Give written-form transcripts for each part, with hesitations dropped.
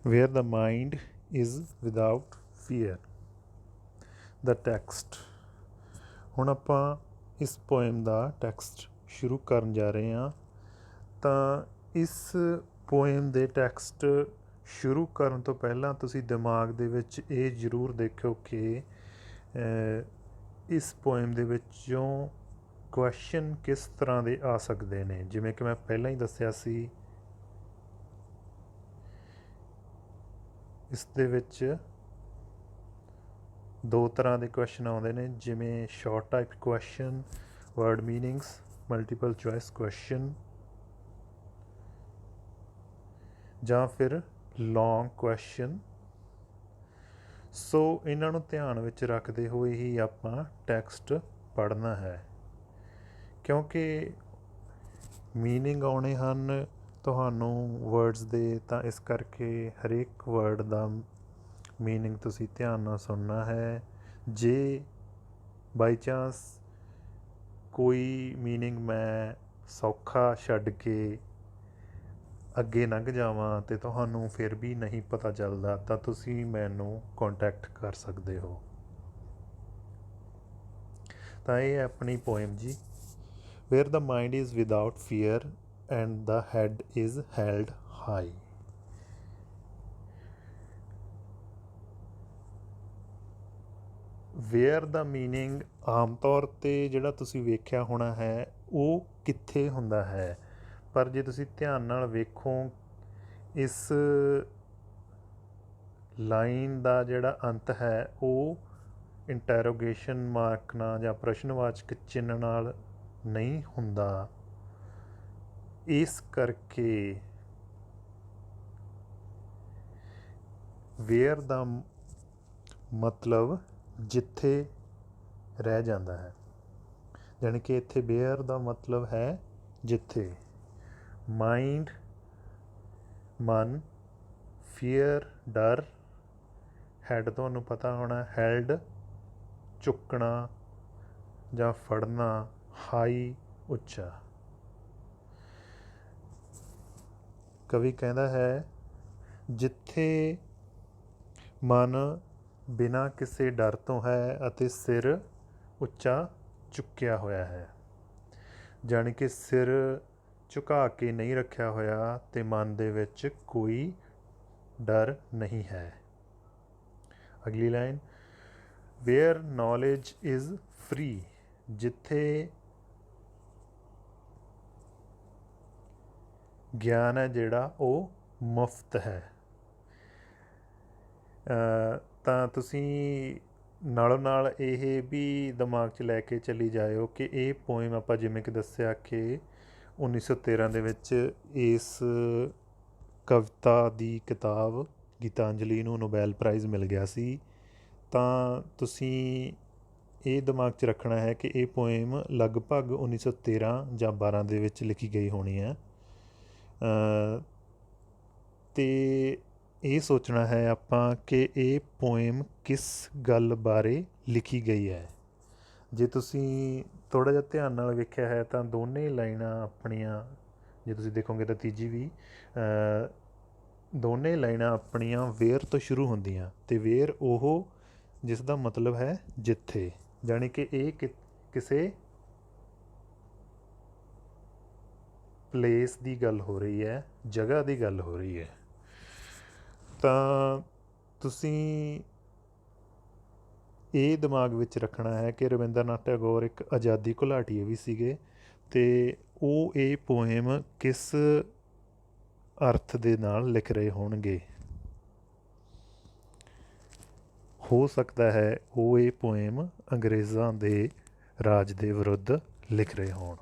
where the mind is without fear. The text. ਹੁਣ ਆਪਾਂ ਇਸ ਪੋਇਮ ਦਾ ਟੈਕਸਟ ਸ਼ੁਰੂ ਕਰਨ ਜਾ ਰਹੇ ਹਾਂ। ਤਾਂ ਇਸ ਪੋਇਮ ਦੇ ਟੈਕਸਟ ਸ਼ੁਰੂ ਕਰਨ ਤੋਂ ਪਹਿਲਾਂ ਤੁਸੀਂ ਦਿਮਾਗ ਦੇ ਵਿੱਚ ਇਹ ਜ਼ਰੂਰ ਦੇਖੋ ਕਿ ਇਸ ਪੋਇਮ ਦੇ ਵਿੱਚੋਂ ਕੁਐਸਚਨ ਕਿਸ ਤਰ੍ਹਾਂ ਦੇ ਆ ਸਕਦੇ ਨੇ। ਜਿਵੇਂ ਕਿ ਮੈਂ ਪਹਿਲਾਂ ਹੀ ਦੱਸਿਆ ਸੀ, ਇਸ ਦੇ ਵਿੱਚ ਦੋ ਤਰ੍ਹਾਂ ਦੇ ਕੁਐਸਚਨ ਆਉਂਦੇ ਨੇ, ਜਿਵੇਂ short type question, word meanings, multiple choice question, ਜਾਂ ਫਿਰ ਲੌਂਗ ਕੁਐਸਚਨ। ਸੋ ਇਹਨਾਂ ਨੂੰ ਧਿਆਨ ਵਿੱਚ ਰੱਖਦੇ ਹੋਏ ਹੀ ਆਪਾਂ ਟੈਕਸਟ ਪੜ੍ਹਨਾ ਹੈ, ਕਿਉਂਕਿ ਮੀਨਿੰਗ ਆਉਣੇ ਹਨ ਤੁਹਾਨੂੰ ਵਰਡਸ ਦੇ, ਤਾਂ ਇਸ ਕਰਕੇ ਹਰੇਕ ਵਰਡ ਦਾ ਮੀਨਿੰਗ ਤੁਸੀਂ ਧਿਆਨ ਨਾਲ ਸੁਣਨਾ ਹੈ। ਜੇ ਬਾਈ ਚਾਂਸ ਕੋਈ ਮੀਨਿੰਗ ਮੈਂ ਸੌਖਾ ਛੱਡ ਕੇ ਅੱਗੇ ਲੰਘ ਜਾਵਾਂ ਅਤੇ ਤੁਹਾਨੂੰ ਫਿਰ ਵੀ ਨਹੀਂ ਪਤਾ ਚੱਲਦਾ, ਤਾਂ ਤੁਸੀਂ ਮੈਨੂੰ ਕੰਟੈਕਟ ਕਰ ਸਕਦੇ ਹੋ। ਤਾਂ ਇਹ ਹੈ ਆਪਣੀ ਪੋਇਮ ਜੀ। Where the mind is without fear and the head is held high. Where the meaning ਆਮ ਤੌਰ 'ਤੇ ਜਿਹੜਾ ਤੁਸੀਂ ਵੇਖਿਆ ਹੋਣਾ ਹੈ ਉਹ ਕਿੱਥੇ ਹੁੰਦਾ ਹੈ, ਪਰ ਜੇ ਤੁਸੀਂ ਧਿਆਨ ਨਾਲ ਵੇਖੋ ਇਸ ਲਾਈਨ ਦਾ ਜਿਹੜਾ ਅੰਤ ਹੈ ਉਹ ਇੰਟੈਰੋਗੇਸ਼ਨ ਮਾਰਕ ਨਾਲ ਜਾਂ ਪ੍ਰਸ਼ਨਵਾਚਕ ਚਿੰਨ੍ਹ ਨਾਲ ਨਹੀਂ ਹੁੰਦਾ। ਇਸ ਕਰਕੇ ਵੇਅਰ ਦਾ ਮਤਲਬ ਜਿੱਥੇ ਰਹਿ ਜਾਂਦਾ ਹੈ, ਯਾਨੀ ਕਿ ਇੱਥੇ ਵੇਅਰ ਦਾ ਮਤਲਬ ਹੈ ਜਿੱਥੇ। ਮਾਈਂਡ ਮਨ, ਫੀਅਰ ਡਰ, ਹੈਡ ਤੁਹਾਨੂੰ ਪਤਾ ਹੋਣਾ ਹੈਲਡ ਚੁੱਕਣਾ ਜਾਂ ਫੜਨਾ, ਹਾਈ ਉੱਚਾ। ਕਵੀ ਕਹਿੰਦਾ ਹੈ ਜਿੱਥੇ ਮਨ ਬਿਨਾਂ ਕਿਸੇ ਡਰ ਤੋਂ ਹੈ ਅਤੇ ਸਿਰ ਉੱਚਾ ਚੁੱਕਿਆ ਹੋਇਆ ਹੈ, ਜਾਣੀ ਕਿ ਸਿਰ ਝੁਕਾ ਕੇ ਨਹੀਂ ਰੱਖਿਆ ਹੋਇਆ ਅਤੇ ਮਨ ਦੇ ਵਿੱਚ ਕੋਈ ਡਰ ਨਹੀਂ ਹੈ। ਅਗਲੀ line, where knowledge is free, ਜਿੱਥੇ ਗਿਆਨ ਹੈ ਜਿਹੜਾ ਉਹ ਮੁਫਤ ਹੈ। ਤਾਂ ਤੁਸੀਂ ਨਾਲੋਂ ਨਾਲ ਇਹ ਵੀ ਦਿਮਾਗ 'ਚ ਲੈ ਕੇ ਚੱਲੀ ਜਾਇਓ ਕਿ ਇਹ ਪੋਇਮ ਆਪਾਂ ਜਿਵੇਂ ਕਿ ਦੱਸਿਆ ਕਿ 1913 ਦੇ ਵਿੱਚ ਇਸ ਕਵਿਤਾ ਦੀ ਕਿਤਾਬ ਗੀਤਾਂਜਲੀ ਨੂੰ ਨੋਬੈਲ ਪ੍ਰਾਈਜ਼ ਮਿਲ ਗਿਆ ਸੀ। ਤਾਂ ਤੁਸੀਂ ਇਹ ਦਿਮਾਗ 'ਚ ਰੱਖਣਾ ਹੈ ਕਿ ਇਹ ਪੋਇਮ ਲਗਭਗ 1913 ਜਾਂ 12 ਦੇ ਵਿੱਚ ਲਿਖੀ ਗਈ ਹੋਣੀ ਹੈ। ਅਤੇ ਇਹ ਸੋਚਣਾ ਹੈ ਆਪਾਂ ਕਿ ਇਹ ਪੋਇਮ ਕਿਸ ਗੱਲ ਬਾਰੇ ਲਿਖੀ ਗਈ ਹੈ। ਜੇ ਤੁਸੀਂ ਥੋੜ੍ਹਾ ਜਿਹਾ ਧਿਆਨ ਨਾਲ ਵੇਖਿਆ ਹੈ ਤਾਂ ਦੋਨੇ ਲਾਈਨਾਂ ਆਪਣੀਆਂ, ਜੇ ਤੁਸੀਂ ਦੇਖੋਗੇ ਤਾਂ ਤੀਜੀ ਵੀ, ਦੋਨੇ ਲਾਈਨਾਂ ਆਪਣੀਆਂ ਵੇਅਰ ਤੋਂ ਸ਼ੁਰੂ ਹੁੰਦੀਆਂ, ਅਤੇ ਵੇਅਰ ਉਹ ਜਿਸ ਦਾ ਮਤਲਬ ਹੈ ਜਿੱਥੇ, ਜਾਣੀ ਕਿ ਇਹ ਕਿਸੇ ਪਲੇਸ ਦੀ ਗੱਲ ਹੋ ਰਹੀ ਹੈ, ਜਗ੍ਹਾ ਦੀ ਗੱਲ ਹੋ ਰਹੀ ਹੈ। ਤਾਂ ਤੁਸੀਂ ਇਹ ਦਿਮਾਗ ਵਿੱਚ ਰੱਖਣਾ ਹੈ ਕਿ ਰਵਿੰਦਰਨਾਥ ਟੈਗੋਰ ਇੱਕ ਆਜ਼ਾਦੀ ਘੁਲਾਟੀਏ ਵੀ ਸੀਗੇ, ਅਤੇ ਉਹ ਇਹ ਪੋਇਮ ਕਿਸ ਅਰਥ ਦੇ ਨਾਲ ਲਿਖ ਰਹੇ ਹੋਣਗੇ। ਹੋ ਸਕਦਾ ਹੈ ਉਹ ਇਹ ਪੋਇਮ ਅੰਗਰੇਜ਼ਾਂ ਦੇ ਰਾਜ ਦੇ ਵਿਰੁੱਧ ਲਿਖ ਰਹੇ ਹੋਣ।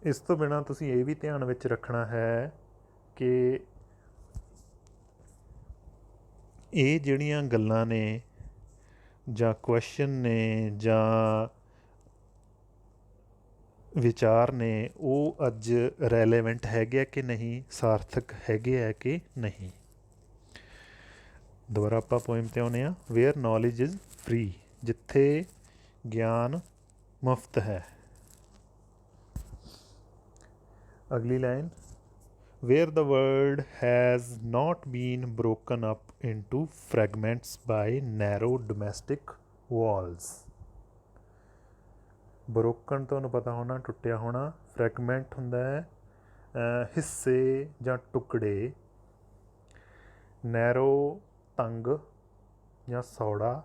ਇਸ ਤੋਂ ਬਿਨਾਂ ਤੁਸੀਂ ਇਹ ਵੀ ਧਿਆਨ ਵਿੱਚ ਰੱਖਣਾ ਹੈ ਕਿ ਇਹ ਜਿਹੜੀਆਂ ਗੱਲਾਂ ਨੇ ਜਾਂ ਕੁਐਸਚਨ ਨੇ ਜਾਂ ਵਿਚਾਰ ਨੇ ਉਹ ਅੱਜ ਰੈਲੇਵੈਂਟ ਹੈਗੇ ਆ ਕਿ ਨਹੀਂ, ਸਾਰਥਕ ਹੈਗੇ ਹੈ ਕਿ ਨਹੀਂ। ਦੁਬਾਰਾ ਆਪਾਂ ਪੋਇਮ 'ਤੇ ਆਉਂਦੇ ਹਾਂ। ਵੇਅਰ ਨੌਲੇਜ ਇਜ਼ ਫਰੀ, ਜਿੱਥੇ ਗਿਆਨ ਮੁਫਤ ਹੈ। ਅਗਲੀ line, where the world has not been broken up into fragments by narrow domestic walls. broken ਤੁਹਾਨੂੰ ਪਤਾ ਹੋਣਾ, ਟੁੱਟਿਆ ਹੋਣਾ। fragment ਹੁੰਦਾ ਹੈ ਹਿੱਸੇ ਜਾਂ ਟੁਕੜੇ। ਨੈਰੋ ਤੰਗ ਜਾਂ ਸੌੜਾ।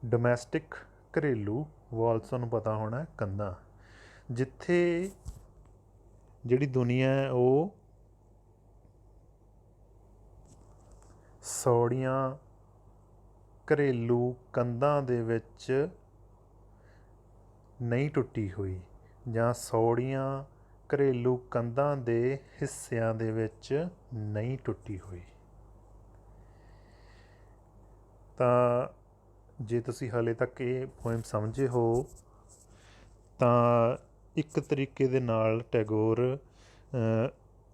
ਡੋਮੈਸਟਿਕ ਘਰੇਲੂ। ਵਾਲਸ ਤੁਹਾਨੂੰ ਪਤਾ ਹੋਣਾ ਕੰਧਾਂ। ਜਿੱਥੇ ਜਿਹੜੀ ਦੁਨੀਆ ਹੈ ਉਹ ਸੌੜੀਆਂ ਘਰੇਲੂ ਕੰਧਾਂ ਦੇ ਵਿੱਚ ਨਹੀਂ ਟੁੱਟੀ ਹੋਈ, ਜਾਂ ਸੌੜੀਆਂ ਘਰੇਲੂ ਕੰਧਾਂ ਦੇ ਹਿੱਸਿਆਂ ਦੇ ਵਿੱਚ ਨਹੀਂ ਟੁੱਟੀ ਹੋਈ। ਤਾਂ ਜੇ ਤੁਸੀਂ ਹਾਲੇ ਤੱਕ ਇਹ ਪੋਇਮ ਸਮਝੇ ਹੋ ਤਾਂ ਇੱਕ ਤਰੀਕੇ ਦੇ ਨਾਲ ਟੈਗੋਰ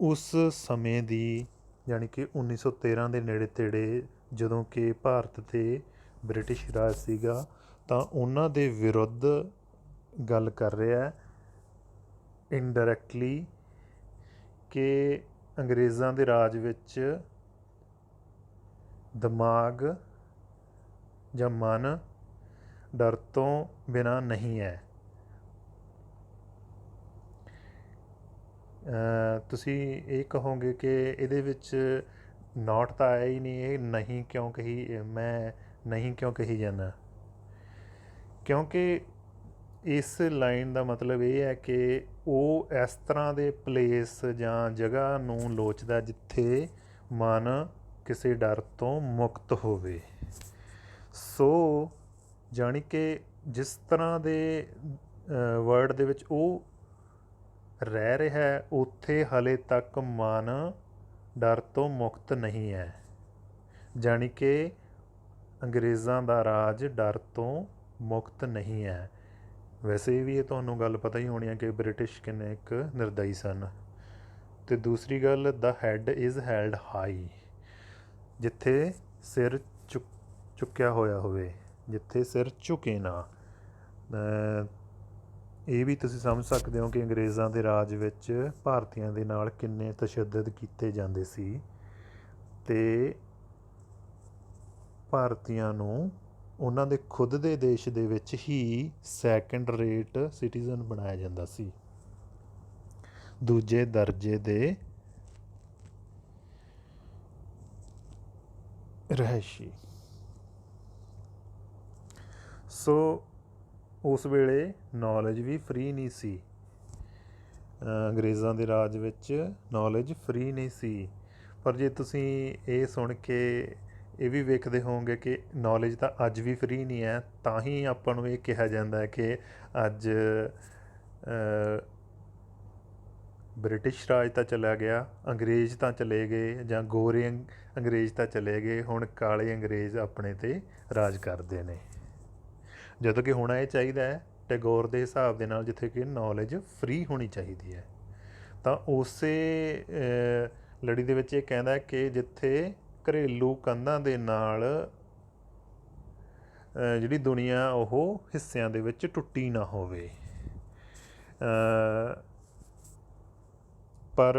ਉਸ ਸਮੇਂ ਦੀ, ਯਾਨੀ ਕਿ 1913 ਦੇ ਨੇੜੇ ਤੇੜੇ, ਜਦੋਂ ਕਿ ਭਾਰਤ 'ਤੇ ਬ੍ਰਿਟਿਸ਼ ਰਾਜ ਸੀਗਾ, ਤਾਂ ਉਹਨਾਂ ਦੇ ਵਿਰੁੱਧ ਗੱਲ ਕਰ ਰਿਹਾ ਇਨਡਾਇਰੈਕਟਲੀ ਕਿ ਅੰਗਰੇਜ਼ਾਂ ਦੇ ਰਾਜ ਵਿੱਚ ਦਿਮਾਗ ਜਾਂ ਮਨ ਡਰ ਤੋਂ ਬਿਨਾਂ ਨਹੀਂ ਹੈ। ਤੁਸੀਂ ਇਹ ਕਹੋਗੇ ਕਿ ਇਹਦੇ ਵਿੱਚ ਨੋਟ ਤਾਂ ਆਇਆ ਹੀ ਨਹੀਂ, ਇਹ ਨਹੀਂ ਕਿਉਂ ਕਹੀ, ਮੈਂ ਨਹੀਂ ਕਿਉਂ ਕਹੀ ਜਾਂਦਾ? ਕਿਉਂਕਿ ਇਸ ਲਾਈਨ ਦਾ ਮਤਲਬ ਇਹ ਹੈ ਕਿ ਉਹ ਇਸ ਤਰ੍ਹਾਂ ਦੇ ਪਲੇਸ ਜਾਂ ਜਗ੍ਹਾ ਨੂੰ ਲੋਚਦਾ ਜਿੱਥੇ ਮਨ ਕਿਸੇ ਡਰ ਤੋਂ ਮੁਕਤ ਹੋਵੇ। ਸੋ ਜਾਣੀ ਕਿ ਜਿਸ ਤਰ੍ਹਾਂ ਦੇ ਵਰਲਡ ਦੇ ਵਿੱਚ ਉਹ ਰਹਿ ਰਿਹਾ, ਉੱਥੇ ਹਾਲੇ ਤੱਕ ਮਨ ਡਰ ਤੋਂ ਮੁਕਤ ਨਹੀਂ ਹੈ। ਜਾਣੀ ਕਿ ਅੰਗਰੇਜ਼ਾਂ ਦਾ ਰਾਜ ਡਰ ਤੋਂ ਮੁਕਤ ਨਹੀਂ ਹੈ। ਵੈਸੇ ਵੀ ਇਹ ਤੁਹਾਨੂੰ ਗੱਲ ਪਤਾ ਹੀ ਹੋਣੀ ਹੈ ਕਿ ਬ੍ਰਿਟਿਸ਼ ਕਿੰਨੇ ਇੱਕ ਨਿਰਦਈ ਸਨ। ਅਤੇ ਦੂਸਰੀ ਗੱਲ, ਦਾ ਹੈਡ ਇਜ਼ ਹੈਲਡ ਹਾਈ, ਜਿੱਥੇ ਸਿਰ ਚੁੱਕਿਆ ਹੋਇਆ ਹੋਵੇ, ਜਿੱਥੇ ਸਿਰ ਝੁਕੇ ਨਾ। ਇਹ ਵੀ ਤੁਸੀਂ ਸਮਝ ਸਕਦੇ ਹੋ ਕਿ ਅੰਗਰੇਜ਼ਾਂ ਦੇ ਰਾਜ ਵਿੱਚ ਭਾਰਤੀਆਂ ਦੇ ਨਾਲ ਕਿੰਨੇ ਤਸ਼ੱਦਦ ਕੀਤੇ ਜਾਂਦੇ ਸੀ ਅਤੇ ਭਾਰਤੀਆਂ ਨੂੰ ਉਹਨਾਂ ਦੇ ਖੁਦ ਦੇ ਦੇਸ਼ ਦੇ ਵਿੱਚ ਹੀ ਸੈਕਿੰਡ ਰੇਟ ਸਿਟੀਜ਼ਨ ਬਣਾਇਆ ਜਾਂਦਾ ਸੀ, ਦੂਜੇ ਦਰਜੇ ਦੇ ਰਿਹਾਇਸ਼ੀ। ਸੋ ਉਸ ਵੇਲੇ ਨੌਲੇਜ ਵੀ ਫ੍ਰੀ ਨਹੀਂ ਸੀ। ਅੰਗਰੇਜ਼ਾਂ ਦੇ ਰਾਜ ਵਿੱਚ ਨੌਲੇਜ ਫ੍ਰੀ ਨਹੀਂ ਸੀ। ਪਰ ਜੇ ਤੁਸੀਂ ਇਹ ਸੁਣ ਕੇ ਇਹ ਵੀ ਵੇਖਦੇ ਹੋਵੋਗੇ ਕਿ ਨੌਲੇਜ ਤਾਂ ਅੱਜ ਵੀ ਫ੍ਰੀ ਨਹੀਂ ਹੈ, ਤਾਂ ਹੀ ਆਪਾਂ ਨੂੰ ਇਹ ਕਿਹਾ ਜਾਂਦਾ ਹੈ ਕਿ ਅੱਜ ਬ੍ਰਿਟਿਸ਼ ਰਾਜ ਤਾਂ ਚਲਾ ਗਿਆ, ਅੰਗਰੇਜ਼ ਤਾਂ ਚਲੇ ਗਏ, ਜਾਂ ਗੋਰੇ ਅੰਗਰੇਜ਼ ਤਾਂ ਚਲੇ ਗਏ, ਹੁਣ ਕਾਲੇ ਅੰਗਰੇਜ਼ ਆਪਣੇ 'ਤੇ ਰਾਜ ਕਰਦੇ ਨੇ। ਜਦੋਂ ਕਿ ਹੋਣਾ ਇਹ ਚਾਹੀਦਾ ਹੈ ਟੈਗੋਰ ਦੇ ਹਿਸਾਬ ਦੇ ਨਾਲ, ਜਿੱਥੇ ਕਿ ਨੌਲੇਜ ਫ੍ਰੀ ਹੋਣੀ ਚਾਹੀਦੀ ਹੈ। ਤਾਂ ਉਸੇ ਲੜੀ ਦੇ ਵਿੱਚ ਇਹ ਕਹਿੰਦਾ ਕਿ ਜਿੱਥੇ ਘਰੇਲੂ ਕੰਧਾਂ ਦੇ ਨਾਲ ਜਿਹੜੀ ਦੁਨੀਆ ਉਹ ਹਿੱਸਿਆਂ ਦੇ ਵਿੱਚ ਟੁੱਟੀ ਨਾ ਹੋਵੇ। ਪਰ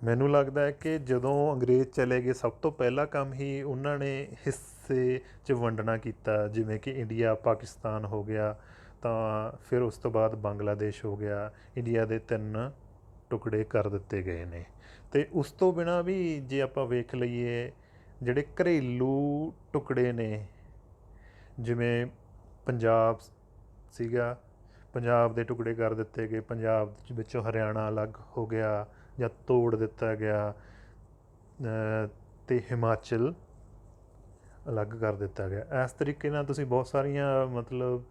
ਮੈਨੂੰ ਲੱਗਦਾ ਹੈ ਕਿ ਜਦੋਂ ਅੰਗਰੇਜ਼ ਚਲੇ ਗਏ, ਸਭ ਤੋਂ ਪਹਿਲਾ ਕੰਮ ਹੀ ਉਹਨਾਂ ਨੇ ਹਿੱਸੇ 'ਚ ਵੰਡਣਾ ਕੀਤਾ, ਜਿਵੇਂ ਕਿ ਇੰਡੀਆ ਪਾਕਿਸਤਾਨ ਹੋ ਗਿਆ, ਤਾਂ ਫਿਰ ਉਸ ਤੋਂ ਬਾਅਦ ਬੰਗਲਾਦੇਸ਼ ਹੋ ਗਿਆ। ਇੰਡੀਆ ਦੇ 3 ਟੁਕੜੇ ਕਰ ਦਿੱਤੇ ਗਏ ਨੇ। ਅਤੇ ਉਸ ਤੋਂ ਬਿਨਾਂ ਵੀ ਜੇ ਆਪਾਂ ਵੇਖ ਲਈਏ, ਜਿਹੜੇ ਘਰੇਲੂ ਟੁਕੜੇ ਨੇ, ਜਿਵੇਂ ਪੰਜਾਬ ਸੀਗਾ, ਪੰਜਾਬ ਦੇ ਟੁਕੜੇ ਕਰ ਦਿੱਤੇ ਗਏ, ਪੰਜਾਬ ਵਿੱਚੋਂ ਹਰਿਆਣਾ ਅਲੱਗ ਹੋ ਗਿਆ ਜਾਂ ਤੋੜ ਦਿੱਤਾ ਗਿਆ, ਅਤੇ ਹਿਮਾਚਲ ਅਲੱਗ ਕਰ ਦਿੱਤਾ ਗਿਆ। ਇਸ ਤਰੀਕੇ ਨਾਲ ਤੁਸੀਂ ਬਹੁਤ ਸਾਰੀਆਂ ਮਤਲਬ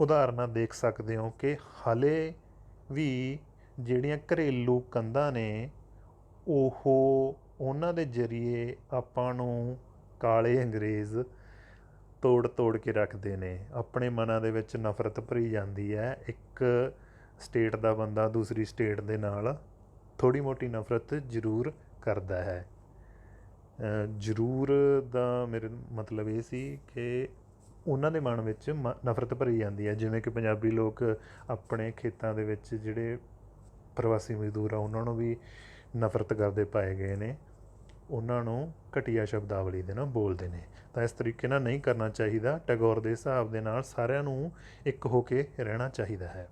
ਉਦਾਹਰਨਾਂ ਦੇਖ ਸਕਦੇ ਹੋ ਕਿ ਹਾਲੇ ਵੀ ਜਿਹੜੀਆਂ ਘਰੇਲੂ ਕੰਧਾਂ ਨੇ, ਉਹ ਉਹਨਾਂ ਦੇ ਜ਼ਰੀਏ ਆਪਾਂ ਨੂੰ ਕਾਲੇ ਅੰਗਰੇਜ਼ ਤੋੜ ਕੇ ਰੱਖਦੇ ਨੇ। ਆਪਣੇ ਮਨਾਂ ਦੇ ਵਿੱਚ ਨਫ਼ਰਤ ਭਰੀ ਜਾਂਦੀ ਹੈ। ਇੱਕ ਸਟੇਟ ਦਾ ਬੰਦਾ ਦੂਸਰੀ ਸਟੇਟ ਦੇ ਨਾਲ ਥੋੜ੍ਹੀ ਮੋਟੀ ਨਫ਼ਰਤ ਜ਼ਰੂਰ ਕਰਦਾ ਹੈ। ਜ਼ਰੂਰ ਦਾ ਮੇਰੇ ਮਤਲਬ ਇਹ ਸੀ ਕਿ ਉਹਨਾਂ ਦੇ ਮਨ ਵਿੱਚ ਨਫ਼ਰਤ ਭਰੀ ਜਾਂਦੀ ਹੈ। ਜਿਵੇਂ ਕਿ ਪੰਜਾਬੀ ਲੋਕ ਆਪਣੇ ਖੇਤਾਂ ਦੇ ਵਿੱਚ ਜਿਹੜੇ ਪ੍ਰਵਾਸੀ ਮਜ਼ਦੂਰ ਆ ਉਹਨਾਂ ਨੂੰ ਵੀ ਨਫ਼ਰਤ ਕਰਦੇ ਪਾਏ ਗਏ ਨੇ, ਉਹਨਾਂ ਨੂੰ ਘਟੀਆ ਸ਼ਬਦਾਵਲੀ ਦੇ ਨਾਲ ਬੋਲਦੇ ਨੇ। ਤਾਂ ਇਸ ਤਰੀਕੇ ਨਾਲ ਨਹੀਂ ਕਰਨਾ ਚਾਹੀਦਾ। ਟੈਗੋਰ ਦੇ ਹਿਸਾਬ ਦੇ ਨਾਲ ਸਾਰਿਆਂ ਨੂੰ ਇੱਕ ਹੋ ਕੇ ਰਹਿਣਾ ਚਾਹੀਦਾ ਹੈ।